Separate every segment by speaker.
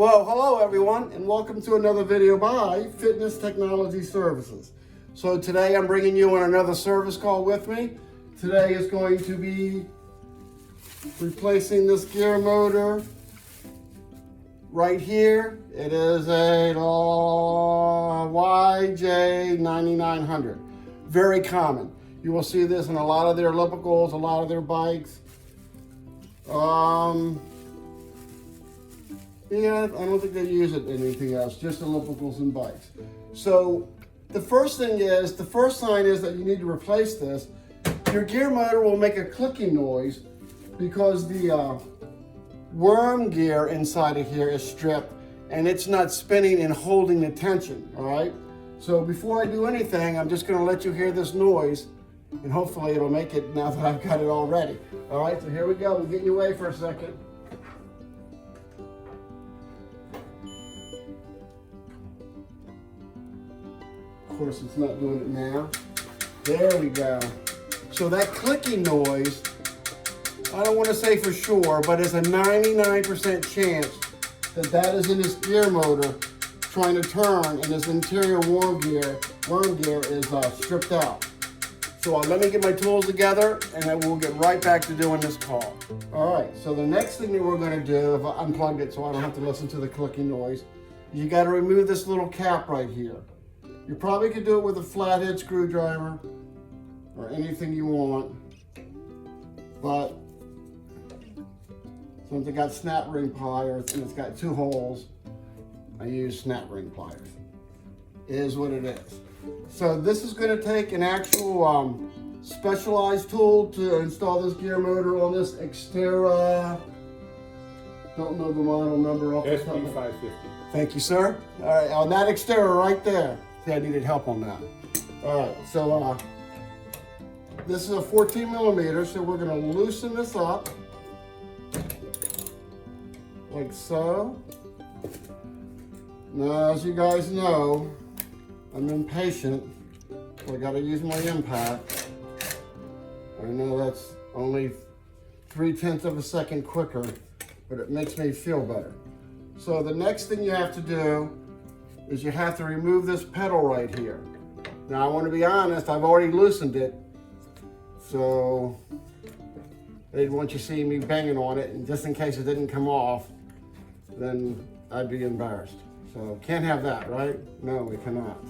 Speaker 1: Well, hello everyone, and welcome to another video by Fitness Technology Services. So today I'm bringing you on another service call with me. Today is going to be replacing this gear motor right here. It is a YJ9900. Very common. You will see this in a lot of their ellipticals, a lot of their bikes. Yeah, I don't think they use it in anything else, just ellipticals and bikes. So the first sign is that you need to replace this. Your gear motor will make a clicking noise because the worm gear inside of here is stripped and it's not spinning and holding the tension, all right? So before I do anything, I'm just gonna let you hear this noise and hopefully it'll make it now that I've got it all ready. All right, so here we go. We'll get you away for a second. Of course, it's not doing it now. There we go. So that clicking noise, I don't want to say for sure, but it's a 99% chance that that is in this gear motor trying to turn and this interior worm gear is stripped out. So let me get my tools together and then we'll get right back to doing this call. All right, so the next thing that we're going to do, if I unplug it so I don't have to listen to the clicking noise, you got to remove this little cap right here. You probably could do it with a flathead screwdriver or anything you want, but since it got snap ring pliers and it's got 2 holes, I use snap ring pliers. It is what it is. So this is going to take an actual specialized tool to install this gear motor on this Xterra. Don't know the model number off the top.
Speaker 2: SP550.
Speaker 1: Thank you, sir. All right, on that Xterra right there. See, I needed help on that. All right, so this is a 14 millimeter, so we're going to loosen this up like so. Now, as you guys know, I'm impatient, so I got to use my impact. I know that's only 0.3 of a second quicker, but it makes me feel better. So the next thing you have to do is you have to remove this pedal right here. Now I want to be honest, I've already loosened it, so I didn't want you seeing me banging on it, and just in case it didn't come off, then I'd be embarrassed. So can't have that, right? No, we cannot.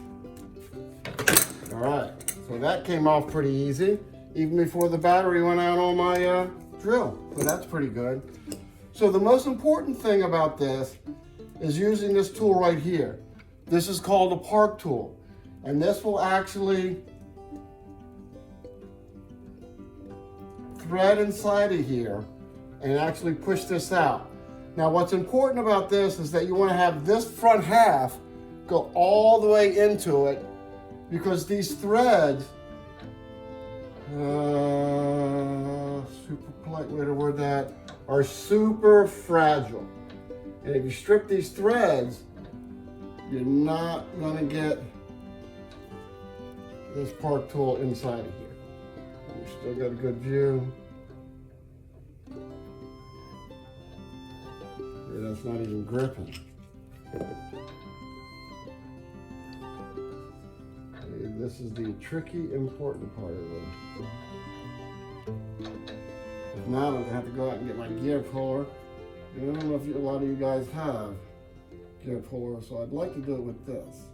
Speaker 1: All right, so that came off pretty easy, even before the battery went out on my drill, so that's pretty good. So the most important thing about this is using this tool right here. This is called a park tool, and this will actually thread inside of here and actually push this out. Now what's important about this is that you want to have this front half go all the way into it, because these threads, super polite way to word that, are super fragile. And if you strip these threads, you're not gonna get this park tool inside of here. You still got a good view. See, that's not even gripping. See, this is the tricky, important part of this. If not, I'm gonna have to go out and get my gear puller. And I don't know if a lot of you guys have gear puller, so I'd like to do it with this.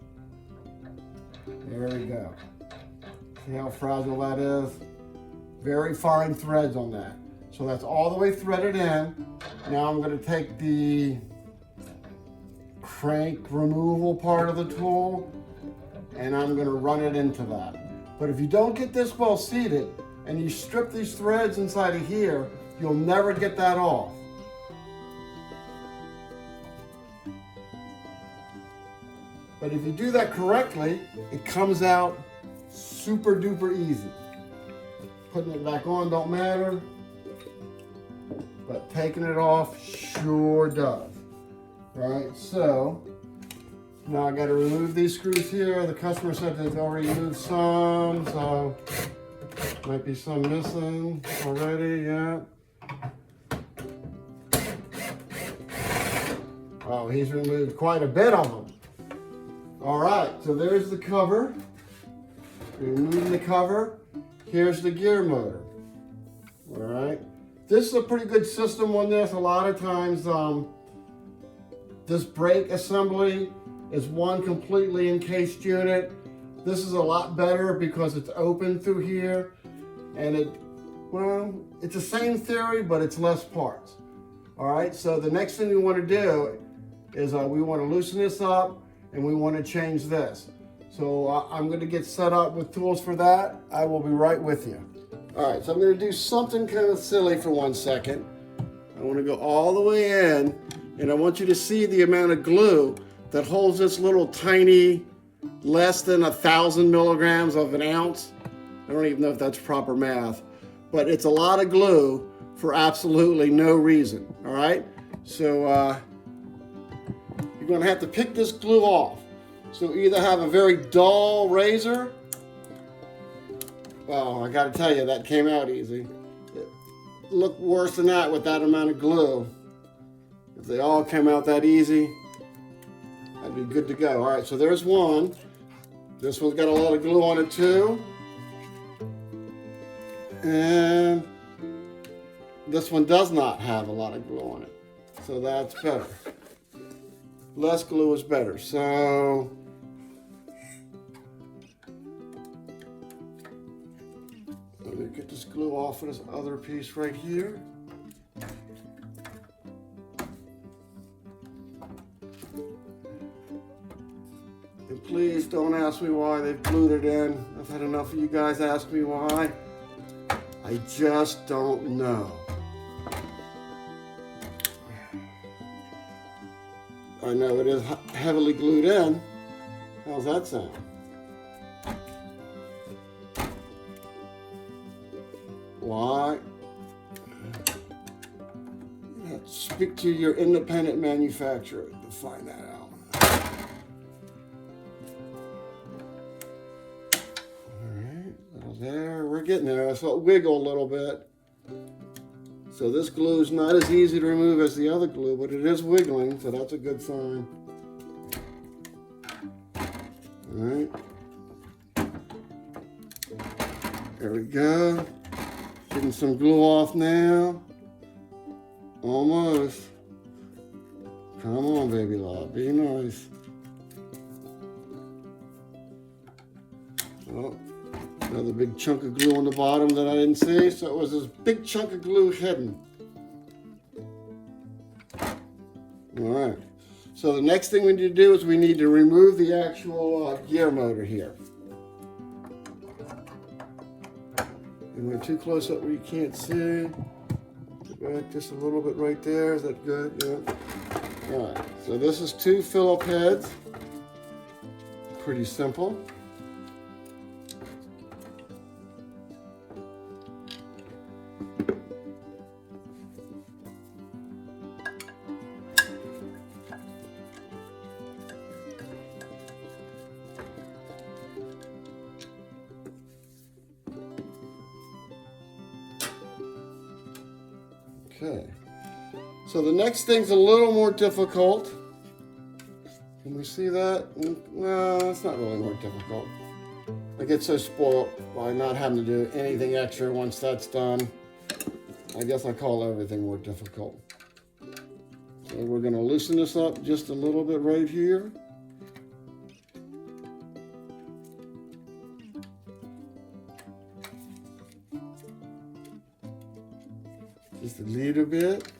Speaker 1: There we go. See how fragile that is? Very fine threads on that. So that's all the way threaded in. Now I'm going to take the crank removal part of the tool and I'm going to run it into that. But if you don't get this well seated and you strip these threads inside of here, you'll never get that off. But if you do that correctly, it comes out super duper easy. Putting it back on don't matter, but taking it off sure does. Right, so now I got to remove these screws here. The customer said they've already removed some, so might be some missing already, yeah. Oh, he's removed quite a bit of them. All right, so there's the cover. Removing the cover. Here's the gear motor. All right. This is a pretty good system on this. A lot of times, this brake assembly is one completely encased unit. This is a lot better because it's open through here, and it's the same theory, but it's less parts. All right, so the next thing we want to do is we want to loosen this up, and we want to change this. So I'm going to get set up with tools for that. I will be right with you. All right, so I'm going to do something kind of silly for 1 second. I want to go all the way in, and I want you to see the amount of glue that holds this little tiny, less than 1,000 milligrams of an ounce. I don't even know if that's proper math, but it's a lot of glue for absolutely no reason, all right? So you're gonna have to pick this glue off. So either have a very dull razor. Well, I gotta tell you, that came out easy. It looked worse than that with that amount of glue. If they all came out that easy, I'd be good to go. All right, so there's one. This one's got a lot of glue on it too. And this one does not have a lot of glue on it. So that's better. Less glue is better. So let me get this glue off of this other piece right here. And please don't ask me why they've glued it in. I've had enough of you guys ask me why. I just don't know. I know it is heavily glued in. How's that sound? Why? You have to speak to your independent manufacturer to find that out. There, we're getting there. I saw it wiggle a little bit. So this glue is not as easy to remove as the other glue, but it is wiggling, so that's a good sign. All right. There we go. Getting some glue off now. Almost. Come on, baby love, be nice. Oh. Another big chunk of glue on the bottom that I didn't see, so it was this big chunk of glue hidden. All right, so the next thing we need to do is we need to remove the actual gear motor here. And we're too close up where you can't see. Back just a little bit right there, is that good? Yeah. All right, so this is 2 Phillip heads. Pretty simple. Okay, so the next thing's a little more difficult. Can we see that? No, it's not really more difficult. I get so spoiled by not having to do anything extra once that's done. I guess I call everything more difficult. So we're going to loosen this up just a little bit right here. Just a little bit.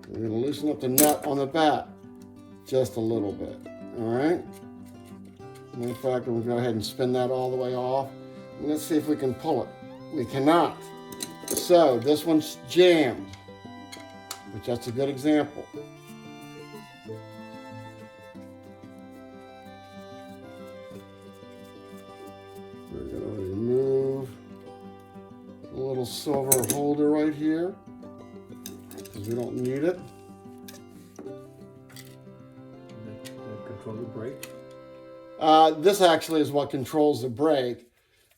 Speaker 1: We're going to loosen up the nut on the back just a little bit. All right. Matter of fact, I'm going to go ahead and spin that all the way off. And let's see if we can pull it. We cannot. So this one's jammed, which that's a good example. We're going to remove a little silver holder right here because we don't need it.
Speaker 2: Control the brake?
Speaker 1: This actually is what controls the brake.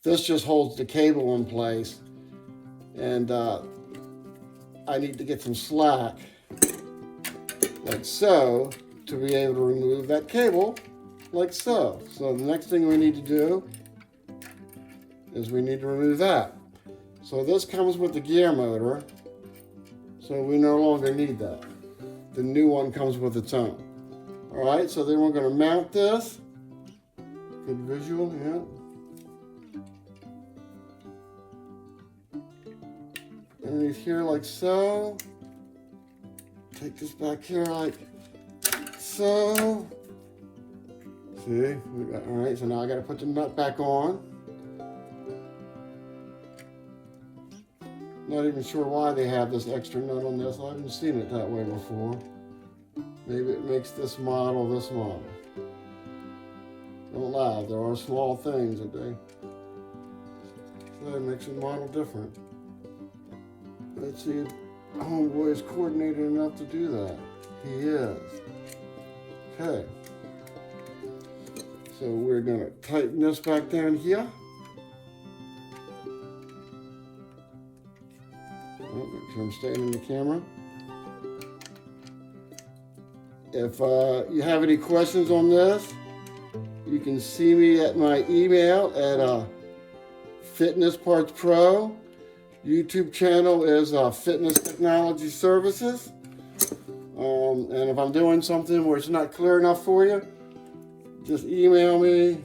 Speaker 1: This just holds the cable in place. And I need to get some slack like so, to be able to remove that cable like so. So the next thing we need to do is we need to remove that. So this comes with the gear motor, so we no longer need that. The new one comes with its own. All right, so then we're going to mount this. Good visual, yeah. Underneath here like so. Take this back here like so. See, all right, so now I got to put the nut back on. Not even sure why they have this extra nut on this. I haven't seen it that way before. Maybe it makes this model this model. Don't lie, there are small things that that makes a model different. Let's see if homeboy is coordinated enough to do that. He is. Okay. So we're gonna tighten this back down here. Oh, make sure I'm staying in the camera. If you have any questions on this, you can see me at my email at Fitness Parts Pro. YouTube channel is Fitness Technology Services. And if I'm doing something where it's not clear enough for you, just email me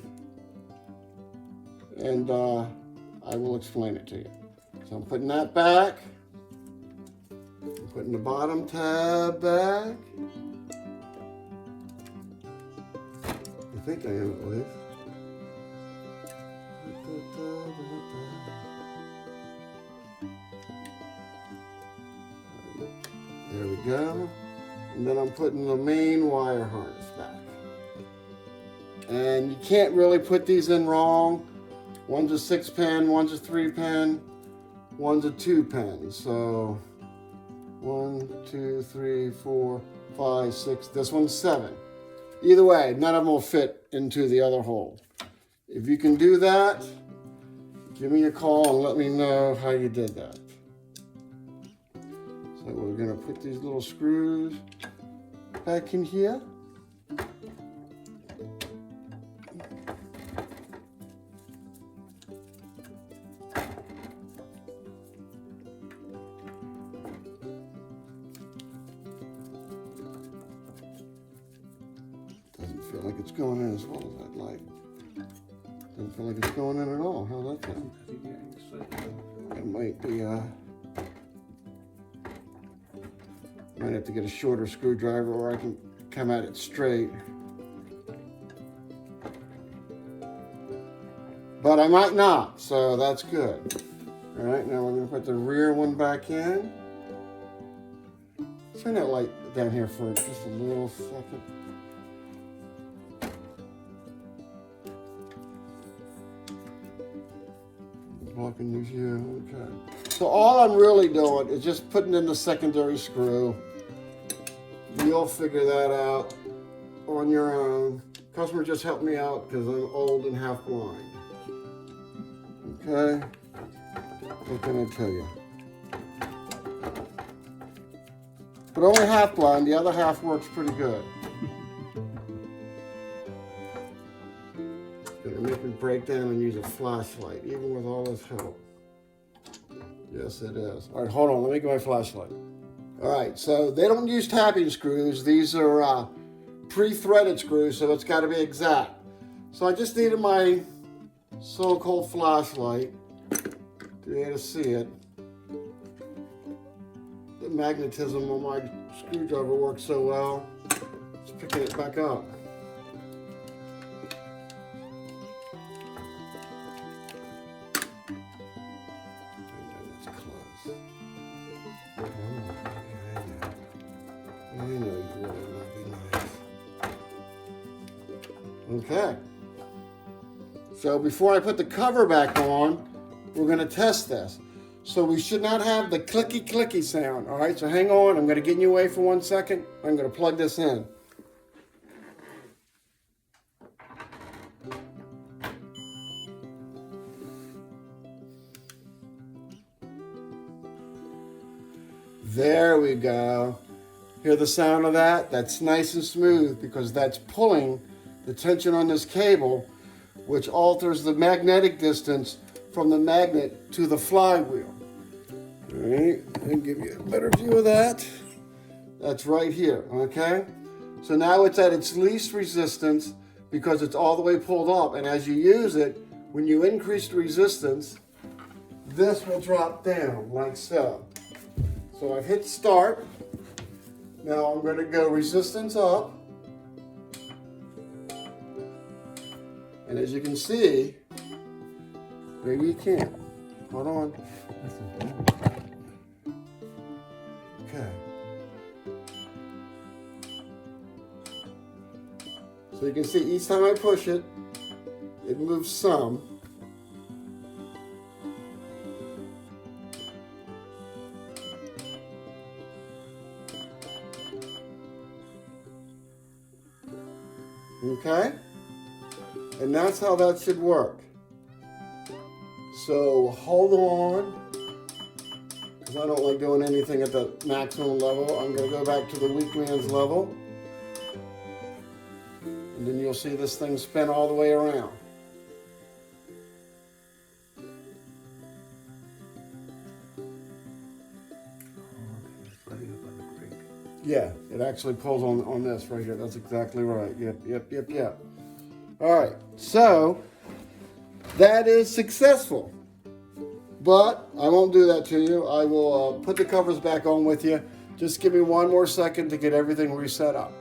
Speaker 1: and I will explain it to you. So I'm putting that back. I'm putting the bottom tab back. I think I am at least. There we go. And then I'm putting the main wire harness back. And you can't really put these in wrong. One's a 6-pin, one's a 3-pin, one's a 2-pin. So 1, 2, 3, 4, 5, 6. This one's 7. Either way, none of them will fit into the other hole. If you can do that, give me a call and let me know how you did that. So we're going to put these little screws back in here. Doesn't feel like it's going in as well as I'd like. Doesn't feel like it's going in at all. How's that sound? It might be, might have to get a shorter screwdriver or I can come at it straight. But I might not, so that's good. All right, now we're gonna put the rear one back in. Turn that light down here for just a little second. Blocking the view, okay. So all I'm really doing is just putting in the secondary screw. You'll figure that out on your own. Customer just helped me out because I'm old and half blind. Okay, what can I tell you? But only half blind, the other half works pretty good. Gonna make me break down and use a flashlight, even with all this help. Yes, it is. All right, hold on, let me get my flashlight. All right, so they don't use tapping screws. These are pre-threaded screws, so it's got to be exact. So I just needed my so-called flashlight to be able to see it. The magnetism on my screwdriver works so well. Just picking it back up. Okay, so before I put the cover back on, we're going to test this. So we should not have the clicky clicky sound. All right, so hang on. I'm going to get you away for 1 second. I'm going to plug this in. There we go. Hear the sound of that? That's nice and smooth because that's pulling the tension on this cable, which alters the magnetic distance from the magnet to the flywheel. All right, I'll give you a better view of that. That's right here, okay? So now it's at its least resistance because it's all the way pulled up, and as you use it, when you increase the resistance, this will drop down like so. So I've hit start. Now I'm going to go resistance up. And as you can see, maybe you can't. Hold on. Okay. So you can see each time I push it, it moves some. Okay? And that's how that should work. So hold on, because I don't like doing anything at the maximum level. I'm going to go back to the weak man's level. And then you'll see this thing spin all the way around. Yeah, it actually pulls on this right here. That's exactly right. Yep. All right, so that is successful. But I won't do that to you. I will put the covers back on with you. Just give me one more second to get everything reset up.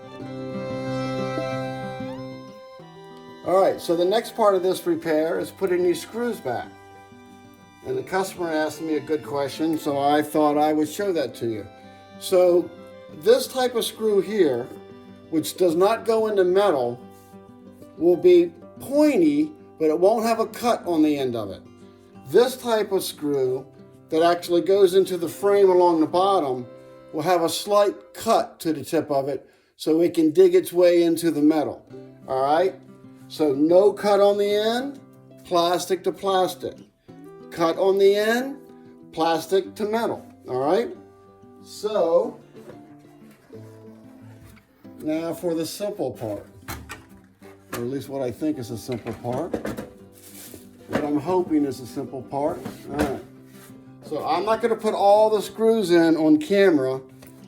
Speaker 1: All right, so the next part of this repair is putting these screws back. And the customer asked me a good question, so I thought I would show that to you. So this type of screw here, which does not go into metal, will be pointy, but it won't have a cut on the end of it. This type of screw that actually goes into the frame along the bottom will have a slight cut to the tip of it so it can dig its way into the metal. All right? So no cut on the end, plastic to plastic. Cut on the end, plastic to metal. All right? So now for the simple part, or at least what I think is a simple part. What I'm hoping is a simple part. All right. So I'm not going to put all the screws in on camera.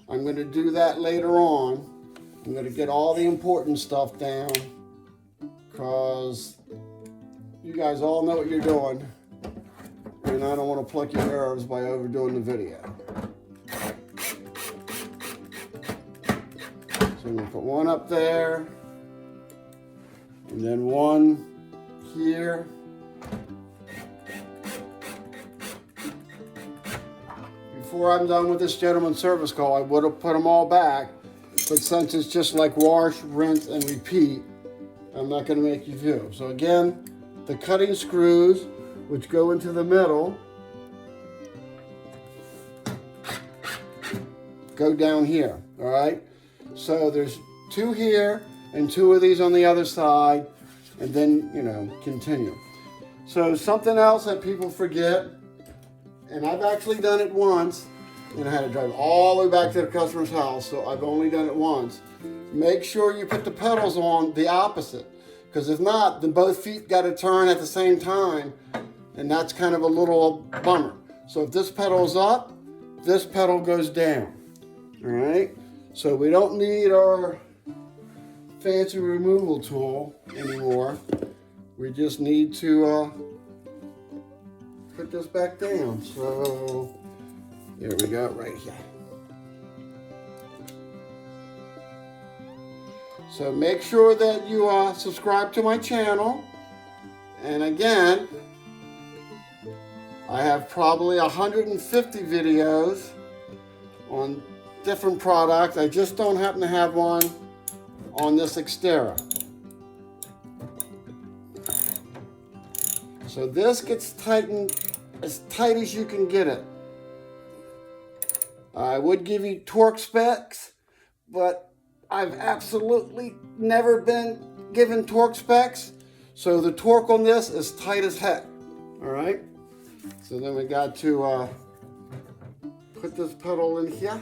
Speaker 1: I'm going to do that later on. I'm going to get all the important stuff down because you guys all know what you're doing. And I don't want to pluck your nerves by overdoing the video. So I'm going to put one up there. And then one here. Before I'm done with this gentleman's service call, I would have put them all back. But since it's just like wash, rinse, and repeat, I'm not going to make you do. So again, the cutting screws, which go into the middle, go down here, all right? So there's two here and two of these on the other side, and then, you know, continue. So something else that people forget, and I've actually done it once, and I had to drive all the way back to the customer's house, so I've only done it once. Make sure you put the pedals on the opposite, because if not, then both feet got to turn at the same time, and that's kind of a little bummer. So if this pedal's up, this pedal goes down, all right? So we don't need our fancy removal tool anymore. We just need to put this back down. So here we go, right here. So make sure that you subscribe to my channel. And again, I have probably 150 videos on different products. I just don't happen to have one on this Xterra. So this gets tightened as tight as you can get it. I would give you torque specs, but I've absolutely never been given torque specs. So the torque on this is tight as heck, all right? So then we got to put this pedal in here.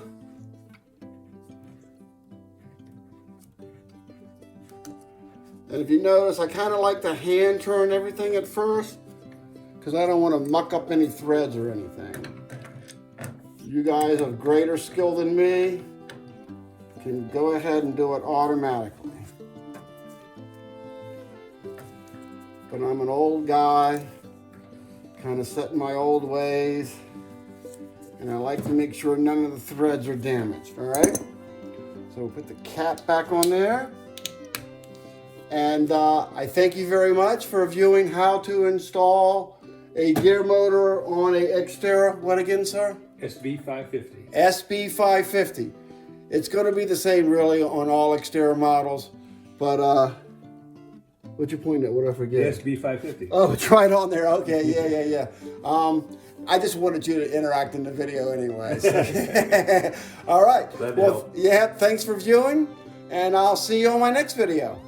Speaker 1: And if you notice, I kind of like to hand turn everything at first because I don't want to muck up any threads or anything. You guys of greater skill than me can go ahead and do it automatically. But I'm an old guy, kind of set in my old ways, and I like to make sure none of the threads are damaged, all right? So we'll put the cap back on there. And I thank you very much for viewing how to install a gear motor on a Xterra. What again, sir?
Speaker 2: SB550.
Speaker 1: SB550. It's going to be the same really on all Xterra models, but what'd you point at? What did I forget?
Speaker 2: SB550.
Speaker 1: Oh, it's right on there. Okay, yeah. I just wanted you to interact in the video anyways. All right.
Speaker 2: That'd
Speaker 1: Well,
Speaker 2: help.
Speaker 1: yeah, thanks for viewing, and I'll see you on my next video.